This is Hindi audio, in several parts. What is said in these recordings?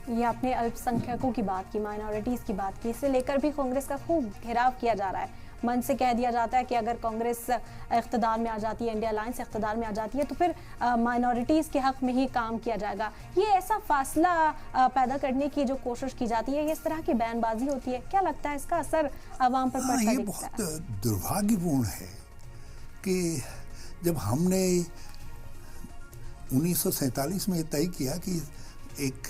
ये आपने अल्पसंख्यकों की बात की, माइनॉरिटीज की बात की, इसे लेकर भी कांग्रेस का खूब घेराव किया जा रहा है। मन से कह दिया जाता है कि अगर कांग्रेस इख्तिदार में आ जाती है, इंडिया अलायंस इख्तिदार में आ जाती है, तो फिर माइनॉरिटीज के हक में ही काम किया जाएगा। ये ऐसा फासला पैदा करने की जो कोशिश की जाती है, ये इस तरह की बयानबाजी होती है, क्या लगता है इसका असर आवाम पर पड़ता ये दिखता है? बहुत दुर्भाग्यपूर्ण है कि जब हमने 1947 में तय किया कि एक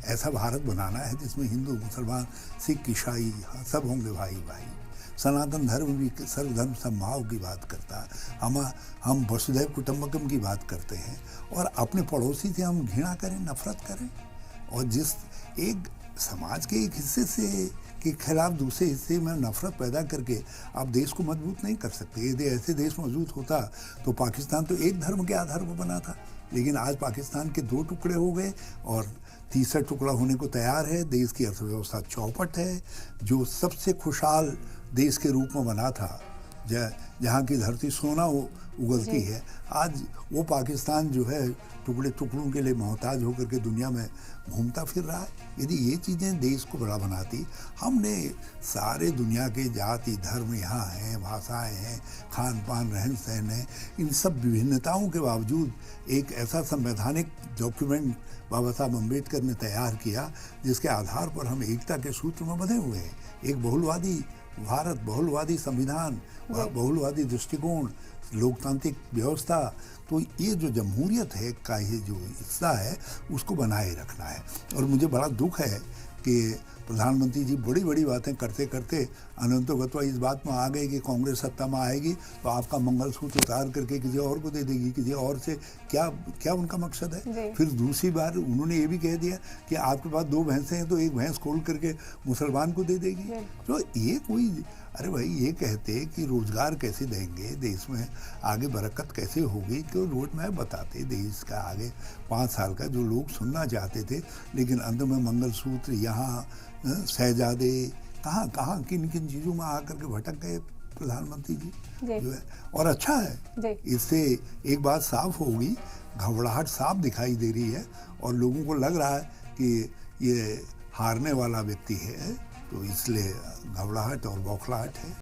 ऐसा भारत बनाना है जिसमें हिंदू, मुसलमान, सिख, ईसाई सब होंगे भाई भाई। सनातन धर्म भी सर्वधर्म समभाव की बात करता है। हम वसुधैव कुटुंबकम की बात करते हैं और अपने पड़ोसी से हम घृणा करें, नफरत करें, और जिस एक समाज के एक हिस्से से के खिलाफ दूसरे हिस्से में नफरत पैदा करके आप देश को मजबूत नहीं कर सकते। यदि ऐसे देश मजबूत होता तो पाकिस्तान तो एक धर्म के आधार पर बना था, लेकिन आज पाकिस्तान के 2 टुकड़े हो गए और तीसरा टुकड़ा होने को तैयार है। देश की अर्थव्यवस्था चौपट है। जो सबसे खुशहाल देश के रूप में बना था, जहाँ की धरती सोना उगलती है, आज वो पाकिस्तान जो है टुकड़े टुकड़ों के लिए मोहताज होकर के दुनिया में घूमता फिर रहा है। यदि ये चीज़ें देश को बड़ा बनाती, हमने सारे दुनिया के जाति धर्म यहाँ हैं, भाषाएं हैं, खान पान रहन सहन है, इन सब विभिन्नताओं के बावजूद एक ऐसा संवैधानिक डॉक्यूमेंट बाबा साहब अम्बेडकर ने तैयार किया जिसके आधार पर हम एकता के सूत्र में बंधे हुए हैं। एक बहुलवादी भारत, बहुलवादी संविधान, बहुलवादी दृष्टिकोण, लोकतांत्रिक व्यवस्था, तो ये जो जमहूरियत है का ये जो हिस्सा है उसको बनाए रखना है। और मुझे बड़ा दुख है कि प्रधानमंत्री जी बड़ी बड़ी बातें करते करते अनंतोगत्वा इस बात में आ गए कि कांग्रेस सत्ता में आएगी तो आपका मंगलसूत्र उतार करके किसी और को दे देगी। किसी और से क्या उनका मकसद है? फिर दूसरी बार उन्होंने ये भी कह दिया कि आपके पास 2 भैंसें हैं तो एक भैंस खोल करके मुसलमान को दे देगी। तो ये कोई, अरे भाई, ये कहते कि रोजगार कैसे देंगे, देश में आगे बरकत कैसे होगी, क्यों रोड मैप बताते देश का आगे 5 साल का जो लोग सुनना चाहते थे, लेकिन अंत में मंगलसूत्र यहाँ शहजादे कहाँ किन किन चीज़ों में आकर के भटक गए प्रधानमंत्री जी जो है। और अच्छा है, इससे एक बात साफ होगी, घबराहट साफ दिखाई दे रही है और लोगों को लग रहा है कि ये हारने वाला व्यक्ति है, तो इसलिए घबराहट और बौखलाहट है।